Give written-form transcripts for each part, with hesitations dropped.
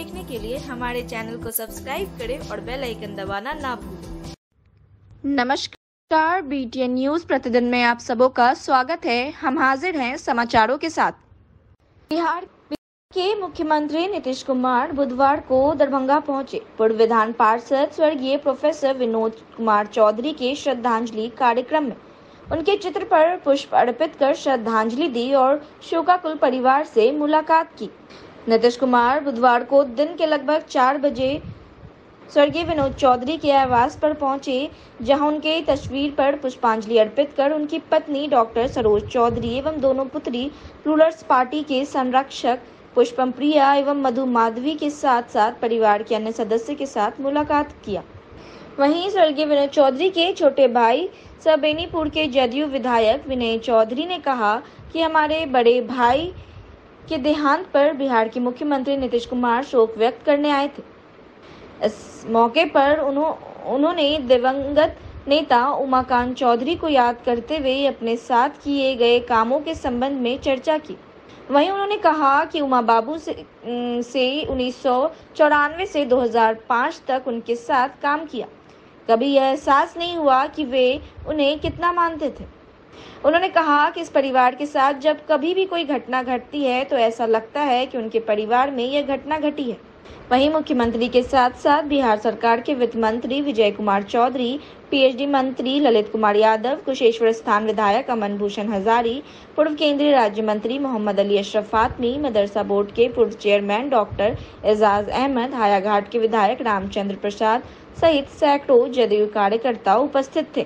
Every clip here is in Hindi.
देखने के लिए हमारे चैनल को सब्सक्राइब करें और बेल आइकन दबाना ना भूलें। नमस्कार, BTN न्यूज प्रतिदिन में आप सबों का स्वागत है। हम हाजिर हैं समाचारों के साथ। बिहार के मुख्यमंत्री नीतीश कुमार बुधवार को दरभंगा पहुंचे। पूर्व विधान पार्षद स्वर्गीय प्रोफेसर विनोद कुमार चौधरी के श्रद्धांजलि कार्यक्रम में उनके चित्र पर पुष्प अर्पित कर श्रद्धांजलि दी और शोकाकुल परिवार से मुलाकात की। नीतीश कुमार बुधवार को दिन के लगभग 4 बजे स्वर्गीय विनोद चौधरी के आवास पर पहुंचे, जहां उनके तस्वीर पर पुष्पांजलि अर्पित कर उनकी पत्नी डॉक्टर सरोज चौधरी एवं दोनों पुत्री रूलर्स पार्टी के संरक्षक पुष्पम प्रिया एवं मधु माधवी के साथ साथ परिवार के अन्य सदस्य के साथ मुलाकात किया। वहीं स्वर्गीय विनोद चौधरी के छोटे भाई सह बेनीपुर के जदयू विधायक विनय चौधरी ने कहा कि हमारे बड़े भाई के देहांत पर बिहार के मुख्यमंत्री नीतीश कुमार शोक व्यक्त करने आए थे। इस मौके पर उन्होंने दिवंगत नेता उमाकांत चौधरी को याद करते हुए अपने साथ किए गए कामों के संबंध में चर्चा की। वहीं उन्होंने कहा कि उमा बाबू से 1994 से 2005 तक उनके साथ काम किया। कभी यह एहसास नहीं हुआ कि वे उन्हें कितना मानते थे। उन्होंने कहा कि इस परिवार के साथ जब कभी भी कोई घटना घटती है तो ऐसा लगता है कि उनके परिवार में यह घटना घटी है। वहीं मुख्यमंत्री के साथ साथ बिहार सरकार के वित्त मंत्री विजय कुमार चौधरी, PhD मंत्री ललित कुमार यादव, कुशेश्वर स्थान विधायक अमन भूषण हजारी, पूर्व केंद्रीय राज्य मंत्री मोहम्मद अली अशरफ फातमी, मदरसा बोर्ड के पूर्व चेयरमैन डॉक्टर एजाज अहमद, हायाघाट के विधायक रामचंद्र प्रसाद सहित सैकड़ों जदयू कार्यकर्ता उपस्थित थे।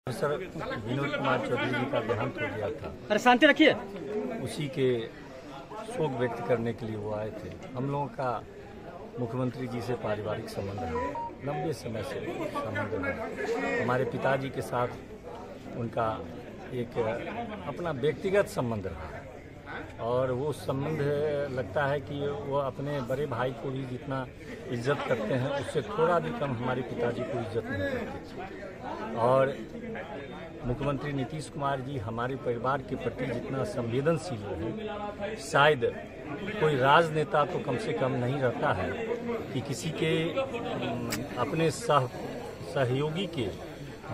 प्रोफेसर विनोद कुमार चौधरी जी का देहांत हो गया था। अरे शांति रखिए। उसी के शोक व्यक्त करने के लिए वो आए थे। हम लोगों का मुख्यमंत्री जी से पारिवारिक संबंध है, लंबे समय से संबंध है। हमारे पिताजी के साथ उनका एक अपना व्यक्तिगत संबंध रहा और वो संबंध लगता है कि वो अपने बड़े भाई को भी जितना इज्जत करते हैं उससे थोड़ा भी कम हमारे पिताजी को इज्जत नहीं करते। और मुख्यमंत्री नीतीश कुमार जी हमारे परिवार के प्रति जितना संवेदनशील है, शायद कोई राजनेता तो कम से कम नहीं रहता है कि किसी के अपने सहयोगी के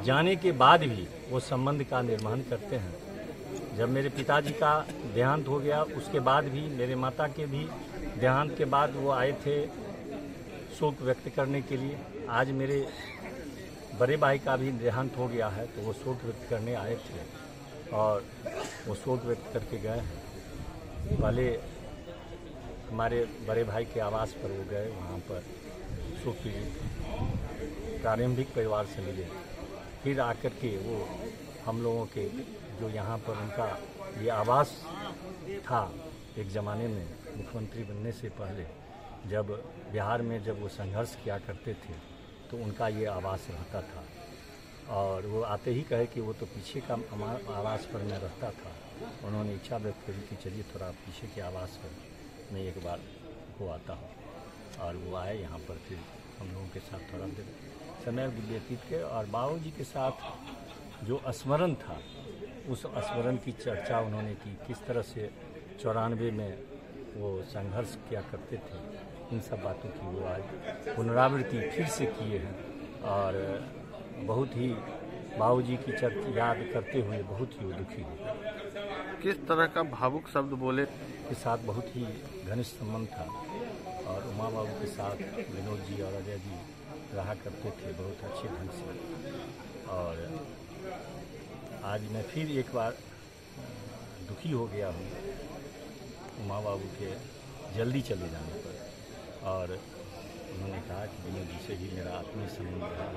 जाने के बाद भी वो संबंध का निर्माण करते हैं। जब मेरे पिताजी का देहांत हो गया उसके बाद भी, मेरे माता के भी देहांत के बाद वो आए थे शोक व्यक्त करने के लिए। आज मेरे बड़े भाई का भी देहांत हो गया है तो वो शोक व्यक्त करने आए थे और वो शोक व्यक्त करके गए हैं। पहले हमारे बड़े भाई के आवास पर वो गए, वहाँ पर शोक प्रारंभिक परिवार से मिले, फिर आकर के वो हम लोगों के जो यहाँ पर उनका ये आवास था एक ज़माने में मुख्यमंत्री बनने से पहले, जब बिहार में जब वो संघर्ष किया करते थे तो उनका ये आवास रहता था। और वो आते ही कहे कि वो तो पीछे का आवास पर मैं रहता था। उन्होंने इच्छा व्यक्त करी कि चलिए थोड़ा पीछे के आवास पर मैं एक बार को आता हूँ। और वो आए यहाँ पर, फिर हम लोगों के साथ थोड़ा देर समय व्यतीत किए और बाबू जी के साथ जो स्मरण था उस स्मरण की चर्चा उन्होंने की। किस तरह से 94 में वो संघर्ष किया करते थे, इन सब बातों की वो आज पुनरावृत्ति फिर से किए हैं और बहुत ही बाबूजी की याद करते हुए बहुत ही दुखी हुए। किस तरह का भावुक शब्द बोले? के साथ बहुत ही घनिष्ठ संबंध था और उमा बाबू के साथ विनोद जी और अजय जी रहा करते थे बहुत अच्छे ढंग से। और आज मैं फिर एक बार दुखी हो गया हूँ उमा बाबू के जल्दी चले जाने पर। और उन्होंने कहा कि विनोद जी से ही मेरा आत्मीय संबंध रहा है।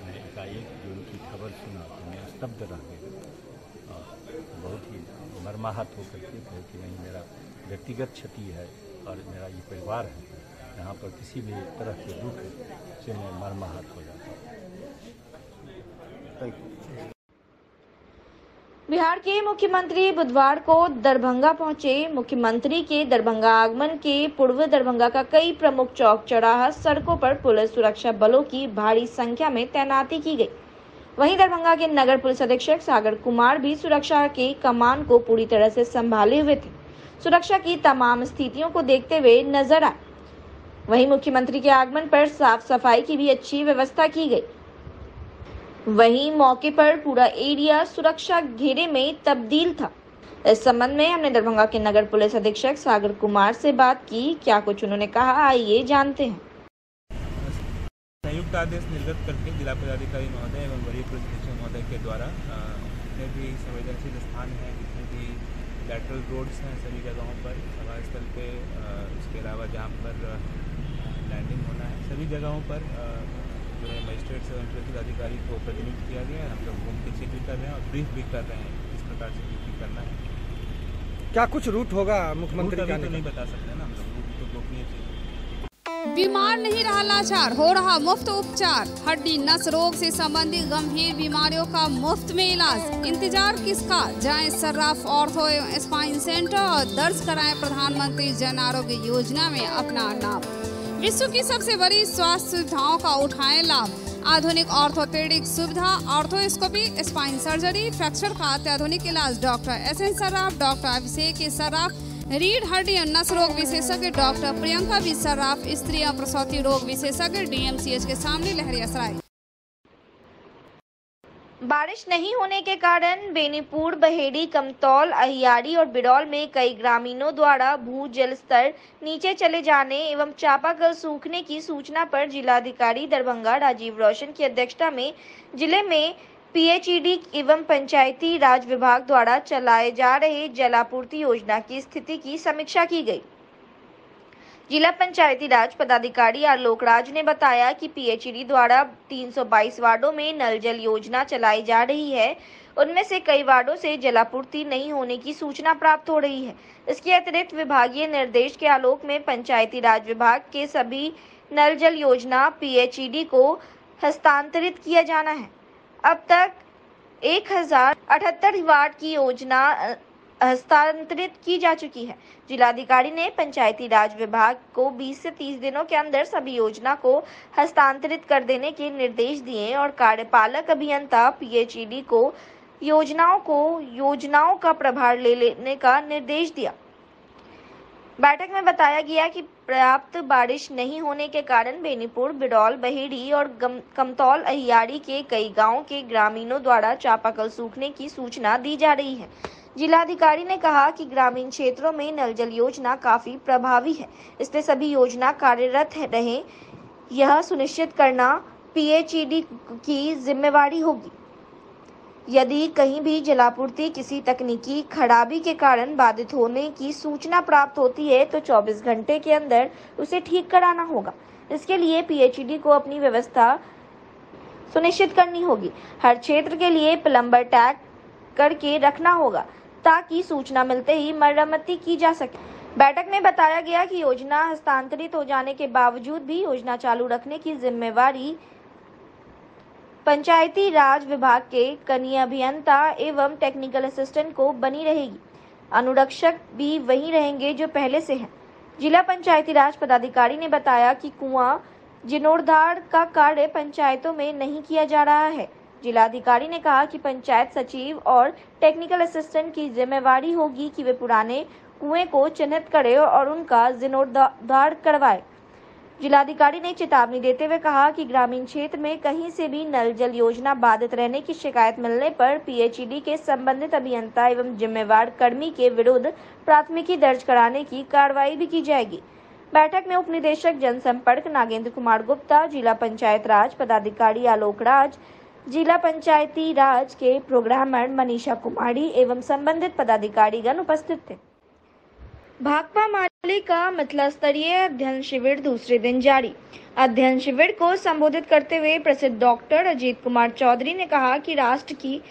मैं एकाएक जो उनकी खबर सुना तो मैं स्तब्ध रह गया और बहुत ही मर्माहत होकर के कहे कि नहीं, मेरा व्यक्तिगत क्षति है और मेरा ये परिवार है, यहाँ पर किसी भी तरह के दुख से मैं मर्माहत हो जाता हूँ। बिहार के मुख्यमंत्री बुधवार को दरभंगा पहुंचे। मुख्यमंत्री के दरभंगा आगमन के पूर्व दरभंगा का कई प्रमुख चौक चौराहा सड़कों पर पुलिस सुरक्षा बलों की भारी संख्या में तैनाती की गई। वहीं दरभंगा के नगर पुलिस अधीक्षक सागर कुमार भी सुरक्षा के कमान को पूरी तरह से संभाले हुए थे। सुरक्षा की तमाम स्थितियों को देखते हुए नजर आए। वहीं मुख्यमंत्री के आगमन पर साफ सफाई की भी अच्छी व्यवस्था की गई। वहीं मौके पर पूरा एरिया सुरक्षा घेरे में तब्दील था। इस संबंध में हमने दरभंगा के नगर पुलिस अधीक्षक सागर कुमार से बात की। क्या कुछ उन्होंने कहा, आइए जानते हैं। संयुक्त आदेश निर्गत करके जिला पदाधिकारी महोदय एवं वरीय पुलिस अधीक्षक महोदय के द्वारा जितने भी संवेदनशील स्थान हैं, जितने भी लैटरल रोड्स हैं, सभी जगहों पर सभा स्थल पे, उसके अलावा जहाँ पर लैंडिंग होना है, सभी जगहों पर जो है मजिस्ट्रेट एवं पुलिस अधिकारी को प्रतिनिधित्व किया गया है। हम लोग घूम के चेक भी कर रहे हैं और ब्रीफ भी कर रहे हैं किस प्रकार से ड्यूटी करना है। क्या कुछ रूट होगा मुख्यमंत्री का? तो नहीं बता सकते ना हम लोग, रूट तो गोपनीय चीज है। बीमार नहीं रहा लाचार, हो रहा मुफ्त उपचार। हड्डी नस रोग से संबंधित गंभीर बीमारियों का मुफ्त में इलाज। इंतजार किसका, जाएं सर्राफ ऑर्थो एवं स्पाइन सेंटर और दर्ज कराएं प्रधानमंत्री जन आरोग्य योजना में अपना नाम। विश्व की सबसे बड़ी स्वास्थ्य सुविधाओं का उठाएं लाभ। आधुनिक ऑर्थोपेडिक सुविधा, ऑर्थोस्कोपी, स्पाइन सर्जरी, फ्रैक्चर का अत्याधुनिक इलाज। डॉक्टर SN सर्राफ, डॉक्टर अभिषेक सर्राफ, रीढ़ हड्डी और नस रोग विशेषज्ञ डॉक्टर प्रियंका बी सर्राफ, स्त्री और प्रसूति रोग विशेषज्ञ DMCH के सामने लहरियासराय। बारिश नहीं होने के कारण बेनीपुर, बहेड़ी, कमतौल, अहियारी और बिरौल में कई ग्रामीणों द्वारा भू जल स्तर नीचे चले जाने एवं चापाकल सूखने की सूचना पर जिलाधिकारी दरभंगा राजीव रोशन की अध्यक्षता में जिले में PHED एवं पंचायती राज विभाग द्वारा चलाए जा रहे जलापूर्ति योजना की स्थिति की समीक्षा की गई। जिला पंचायती राज पदाधिकारी आलोक राज ने बताया कि PHED द्वारा 322 वार्डों में नल जल योजना चलाई जा रही है। उनमें से कई वार्डों से जलापूर्ति नहीं होने की सूचना प्राप्त हो रही है। इसके अतिरिक्त विभागीय निर्देश के आलोक में पंचायती राज विभाग के सभी नल जल योजना PHED को हस्तांतरित किया जाना है। अब तक 1078 वार्ड की योजना हस्तांतरित की जा चुकी है। जिलाधिकारी ने पंचायती राज विभाग को 20 से 30 दिनों के अंदर सभी योजना को हस्तांतरित कर देने के निर्देश दिए और कार्यपालक अभियंता PHED को योजनाओं का प्रभार ले लेने का निर्देश दिया। बैठक में बताया गया कि पर्याप्त बारिश नहीं होने के कारण बेनीपुर, बिरौल, बहेड़ी और कमतौल, अहियारी के कई गांवों के ग्रामीणों द्वारा चापाकल सूखने की सूचना दी जा रही है। जिलाधिकारी ने कहा कि ग्रामीण क्षेत्रों में नल जल योजना काफी प्रभावी है, इसलिए सभी योजना कार्यरत रहे, यह सुनिश्चित करना PHED की जिम्मेवारी होगी। यदि कहीं भी जलापूर्ति किसी तकनीकी खराबी के कारण बाधित होने की सूचना प्राप्त होती है तो 24 घंटे के अंदर उसे ठीक कराना होगा। इसके लिए PHED को अपनी व्यवस्था सुनिश्चित करनी होगी। हर क्षेत्र के लिए प्लम्बर टैग करके रखना होगा ताकि सूचना मिलते ही मरम्मती की जा सके। बैठक में बताया गया कि योजना हस्तांतरित हो जाने के बावजूद भी योजना चालू रखने की जिम्मेवारी पंचायती राज विभाग के कनीय अभियंता एवं टेक्निकल असिस्टेंट को बनी रहेगी। अनुरक्षक भी वही रहेंगे जो पहले से हैं। जिला पंचायती राज पदाधिकारी ने बताया कि कुआं जीर्णोद्धार का कार्य पंचायतों में नहीं किया जा रहा है। जिलाधिकारी ने कहा कि पंचायत सचिव और टेक्निकल असिस्टेंट की जिम्मेवारी होगी कि वे पुराने कुएं को चिन्हित करें और उनका जीर्णोद्धार करवाएं। जिलाधिकारी ने चेतावनी देते हुए कहा कि ग्रामीण क्षेत्र में कहीं से भी नल जल योजना बाधित रहने की शिकायत मिलने पर PHED के संबंधित अभियंता एवं जिम्मेवार कर्मी के विरुद्ध प्राथमिकी दर्ज कराने की कार्रवाई भी की जाएगी। बैठक में उप निदेशक जनसंपर्क नागेंद्र कुमार गुप्ता, जिला पंचायत राज पदाधिकारी आलोक राज, जिला पंचायती राज के प्रोग्रामर मनीषा कुमारी एवं संबंधित पदाधिकारीगण उपस्थित थे। भाकपा माले का मिथिला स्तरीय अध्ययन शिविर दूसरे दिन जारी। अध्ययन शिविर को संबोधित करते हुए प्रसिद्ध डॉक्टर अजीत कुमार चौधरी ने कहा कि राष्ट्र की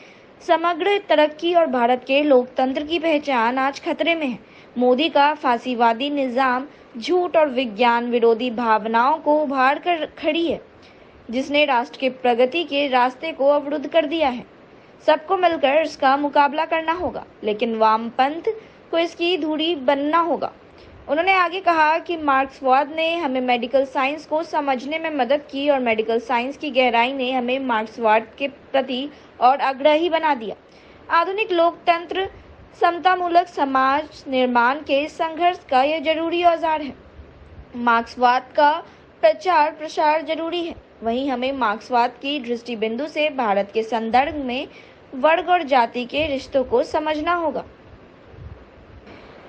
समग्र तरक्की और भारत के लोकतंत्र की पहचान आज खतरे में है। मोदी का फांसीवादी निजाम झूठ और विज्ञान विरोधी भावनाओं को उभार कर खड़ी है, जिसने राष्ट्र के प्रगति के रास्ते को अवरुद्ध कर दिया है। सबको मिलकर इसका मुकाबला करना होगा, लेकिन वामपंथ को इसकी धूरी बनना होगा। उन्होंने आगे कहा कि मार्क्सवाद ने हमें मेडिकल साइंस को समझने में मदद की और मेडिकल साइंस की गहराई ने हमें मार्क्सवाद के प्रति और आग्रही बना दिया। आधुनिक लोकतंत्र समतामूलक समाज निर्माण के संघर्ष का यह जरूरी औजार है। मार्क्सवाद का प्रचार प्रसार जरूरी है। वहीं हमें मार्क्सवाद की दृष्टि बिंदु से भारत के संदर्भ में वर्ग और जाति के रिश्तों को समझना होगा।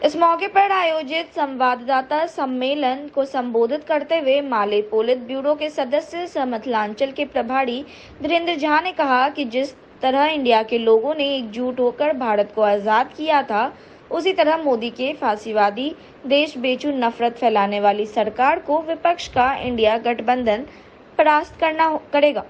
इस मौके पर आयोजित संवाददाता सम्मेलन को संबोधित करते हुए माले पोलित ब्यूरो के सदस्य सह मिथिलांचल के प्रभारी धीरेन्द्र झा ने कहा कि जिस तरह इंडिया के लोगों ने एकजुट होकर भारत को आजाद किया था, उसी तरह मोदी के फांसीवादी देश बेचू नफरत फैलाने वाली सरकार को विपक्ष का इंडिया गठबंधन परास्त करेगा।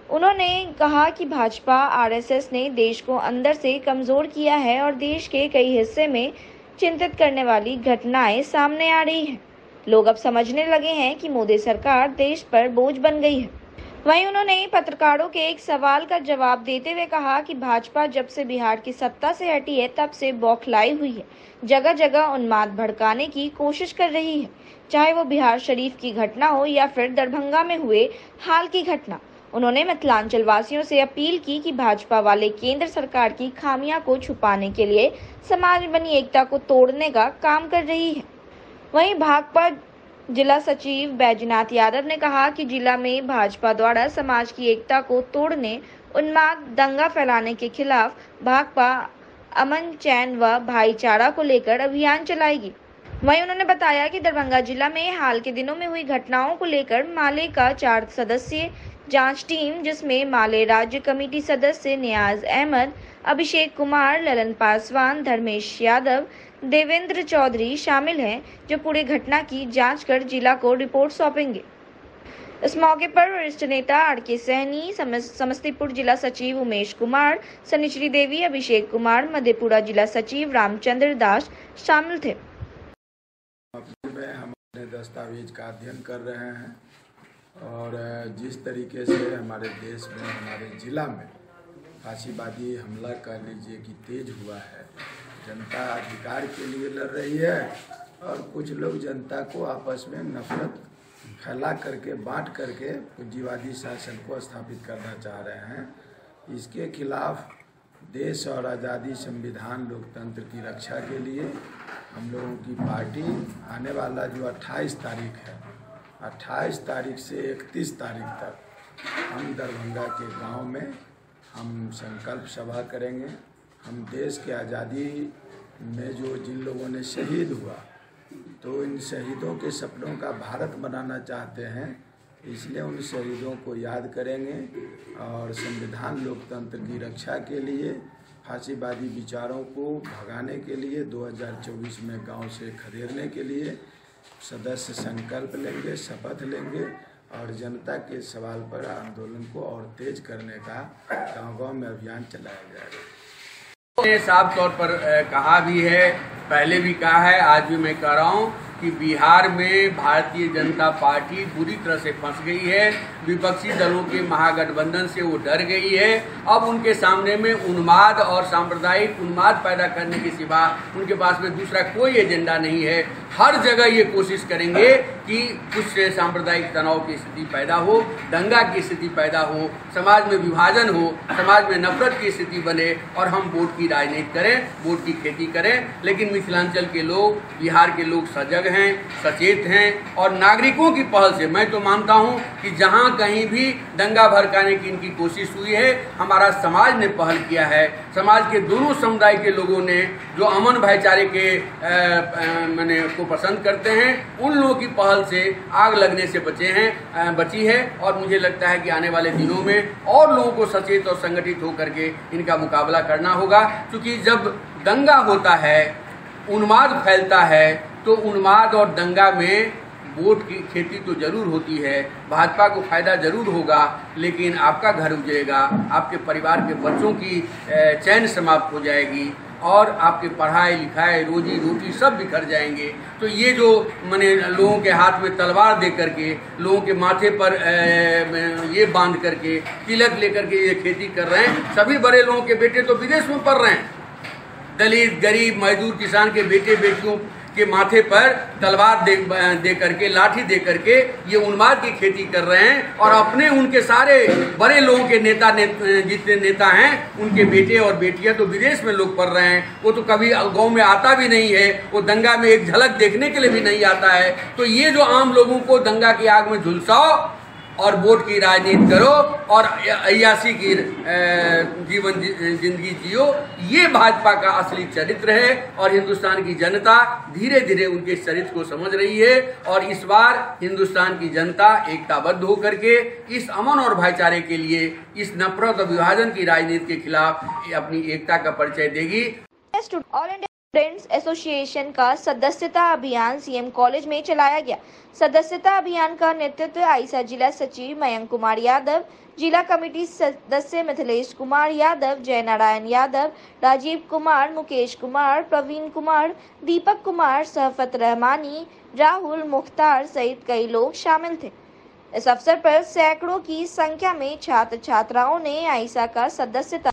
उन्होंने कहा कि भाजपा आरएसएस ने देश को अंदर से कमजोर किया है और देश के कई हिस्से में चिंतित करने वाली घटनाएं सामने आ रही हैं। लोग अब समझने लगे हैं कि मोदी सरकार देश पर बोझ बन गई है। वहीं उन्होंने पत्रकारों के एक सवाल का जवाब देते हुए कहा कि भाजपा जब से बिहार की सत्ता से हटी है तब से बौखलाई हुई है, जगह जगह उन्माद भड़काने की कोशिश कर रही है, चाहे वो बिहार शरीफ की घटना हो या फिर दरभंगा में हुए हाल की घटना। उन्होंने मिथिलांचल वासियों से अपील की कि भाजपा वाले केंद्र सरकार की खामियां को छुपाने के लिए समाज में बनी एकता को तोड़ने का काम कर रही है। वहीं भाकपा जिला सचिव बैजनाथ यादव ने कहा कि जिला में भाजपा द्वारा समाज की एकता को तोड़ने, उन्माद दंगा फैलाने के खिलाफ भाकपा अमन चैन व भाईचारा को लेकर अभियान चलाएगी। वहीं उन्होंने बताया कि दरभंगा जिला में हाल के दिनों में हुई घटनाओं को लेकर माले का 4 सदस्यीय जांच टीम, जिसमें माले राज्य कमेटी सदस्य नियाज अहमद, अभिषेक कुमार, ललन पासवान, धर्मेश यादव, देवेंद्र चौधरी शामिल हैं, जो पूरे घटना की जांच कर जिला को रिपोर्ट सौंपेंगे। इस मौके पर वरिष्ठ नेता आर.के. सहनी, समस्तीपुर जिला सचिव उमेश कुमार, सनिचरी देवी, अभिषेक कुमार, मधेपुरा जिला सचिव रामचंद्र दास शामिल थे। हम अपने दस्तावेज का अध्ययन कर रहे हैं और जिस तरीके से हमारे देश में, हमारे जिला में फांसीवादी हमला कर लीजिए कि तेज हुआ है, जनता अधिकार के लिए लड़ रही है और कुछ लोग जनता को आपस में नफरत फैला करके, बांट करके पूंजीवादी शासन को स्थापित करना चाह रहे हैं। इसके खिलाफ देश और आज़ादी, संविधान, लोकतंत्र की रक्षा के लिए हम लोगों की पार्टी आने वाला जो 28 तारीख है, 28 तारीख से 31 तारीख तक हम दरभंगा के गांव में हम संकल्प सभा करेंगे। हम देश के आज़ादी में जो जिन लोगों ने शहीद हुआ, तो इन शहीदों के सपनों का भारत बनाना चाहते हैं, इसलिए उन शहीदों को याद करेंगे और संविधान, लोकतंत्र की रक्षा के लिए, फांसीवादी विचारों को भगाने के लिए 2024 में गांव से खदेड़ने के लिए सदस्य संकल्प लेंगे, शपथ लेंगे और जनता के सवाल पर आंदोलन को और तेज करने का गांव-गांव में अभियान चलाया जाएगा। साफ तौर पर कहा भी है, पहले भी कहा है, आज भी मैं कह रहा हूँ कि बिहार में भारतीय जनता पार्टी बुरी तरह से फंस गई है। विपक्षी दलों के महागठबंधन से वो डर गई है। अब उनके सामने में उन्माद और सांप्रदायिक उन्माद पैदा करने के सिवा उनके पास में दूसरा कोई एजेंडा नहीं है। हर जगह ये कोशिश करेंगे कि कुछ सांप्रदायिक तनाव की स्थिति पैदा हो, दंगा की स्थिति पैदा हो, समाज में विभाजन हो, समाज में नफरत की स्थिति बने और हम वोट की राजनीति करें, वोट की खेती करें। लेकिन मिथिलांचल के लोग, बिहार के लोग सजग हैं, सचेत हैं और नागरिकों की पहल से मैं तो मानता हूं कि जहां कहीं भी दंगा भड़काने की इनकी कोशिश हुई है, हमारा समाज ने पहल किया है। समाज के दोनों समुदाय के लोगों ने जो अमन भाईचारे के को पसंद करते हैं, उन लोगों की पहल से आग लगने से बची है और मुझे लगता है कि आने वाले दिनों में और लोगों को सचेत और संगठित होकर के इनका मुकाबला करना होगा। क्योंकि जब दंगा होता है, उन्माद फैलता है, तो उन्माद और दंगा में वोट की खेती तो जरूर होती है, भाजपा को फायदा जरूर होगा, लेकिन आपका घर उजड़ेगा, आपके परिवार के बच्चों की चैन समाप्त हो जाएगी और आपके पढ़ाई लिखाई, रोजी रोटी सब बिखर जाएंगे। तो ये जो मैंने लोगों के हाथ में तलवार दे करके, लोगों के माथे पर ये बांध करके, तिलक लेकर के ये खेती कर रहे हैं, सभी बड़े लोगों के बेटे तो विदेश में पढ़ रहे हैं। दलित, गरीब, मजदूर, किसान के बेटे बेटियों के माथे पर तलवार दे करके, लाठी दे करके ये उन्माद की खेती कर रहे हैं और अपने उनके सारे बड़े लोगों के जितने नेता हैं उनके बेटे और बेटियां तो विदेश में लोग पढ़ रहे हैं, वो तो कभी गांव में आता भी नहीं है, वो दंगा में एक झलक देखने के लिए भी नहीं आता है। तो ये जो आम लोगों को दंगा की आग में झुलसाओ और वोट की राजनीति करो और अय्यासी की जिंदगी जियो, ये भाजपा का असली चरित्र है और हिंदुस्तान की जनता धीरे धीरे उनके चरित्र को समझ रही है। और इस बार हिंदुस्तान की जनता एकताबद्ध होकर के इस अमन और भाईचारे के लिए, इस नफरत और विभाजन की राजनीति के खिलाफ अपनी एकता का परिचय देगी। ऑल इंडिया स्टूडेंट्स एसोसिएशन का सदस्यता अभियान सीएम कॉलेज में चलाया गया। सदस्यता अभियान का नेतृत्व आईसा जिला सचिव मयंक कुमार यादव, जिला कमेटी सदस्य मिथिलेश कुमार यादव, जय नारायण यादव, राजीव कुमार, मुकेश कुमार, प्रवीण कुमार, दीपक कुमार, सहफत रहमानी, राहुल मुख्तार सहित कई लोग शामिल थे। इस अवसर पर सैकड़ों की संख्या में छात्र छात्राओं ने आईसा का सदस्यता।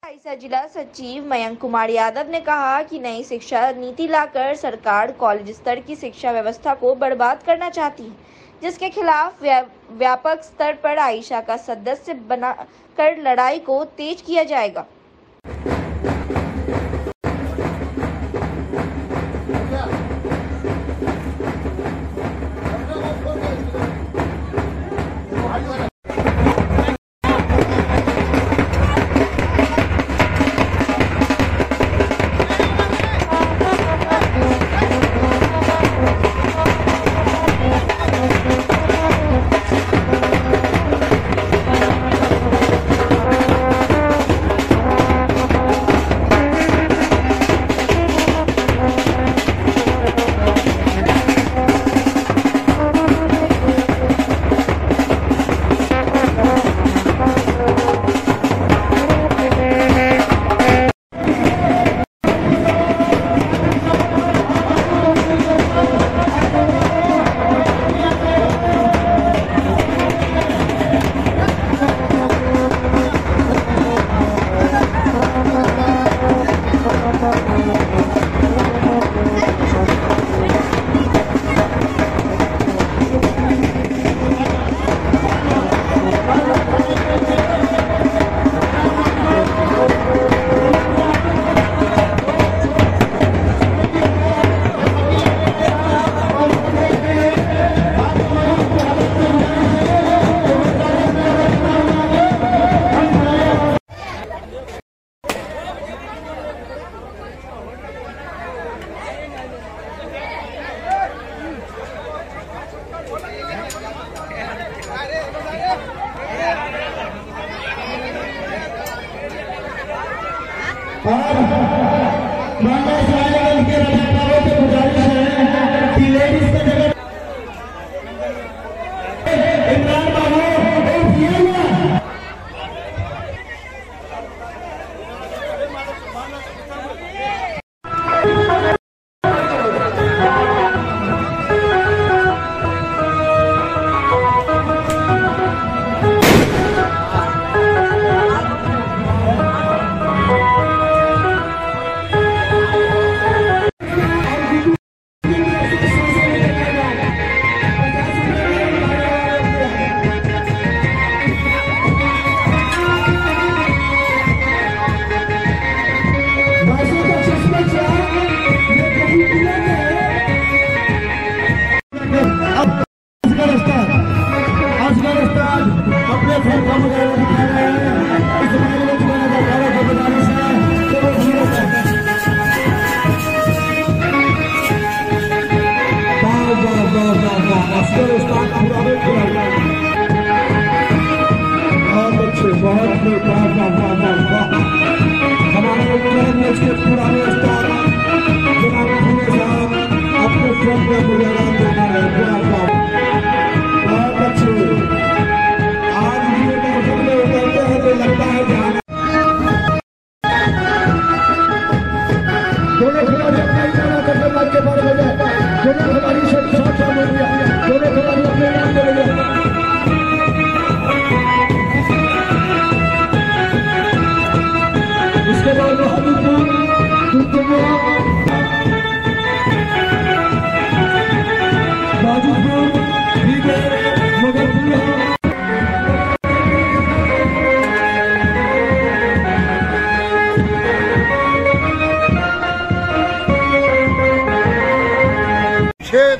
आईसा जिला सचिव मयंक कुमार यादव ने कहा कि नई शिक्षा नीति लाकर सरकार कॉलेज स्तर की शिक्षा व्यवस्था को बर्बाद करना चाहती है, जिसके खिलाफ व्यापक स्तर पर आईसा का सदस्य बनाकर लड़ाई को तेज किया जाएगा।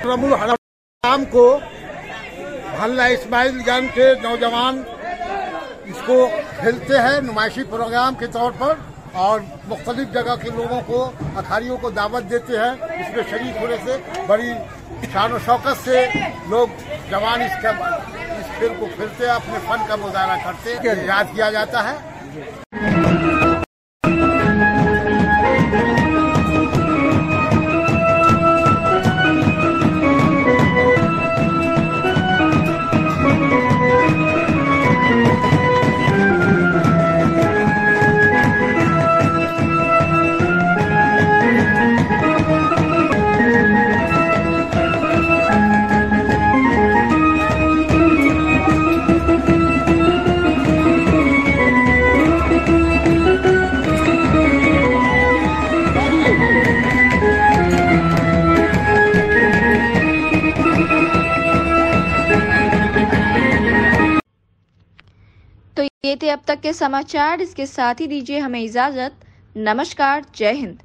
रमूल हराम को हल्ला इस्माइल गंज के नौजवान इसको खेलते हैं नुमाइशी प्रोग्राम के तौर पर और मुख्तलिफ जगह के लोगों को अखाड़ियों को दावत देते हैं। इसमें शरीक होने से बड़ी शान और शौकत से लोग जवान इस खेल को खेलते हैं, अपने फन का मुजाहरा करते हैं, याद किया जाता है। तो ये थे अब तक के समाचार। इसके साथ ही दीजिए हमें इजाजत। नमस्कार, जय हिंद।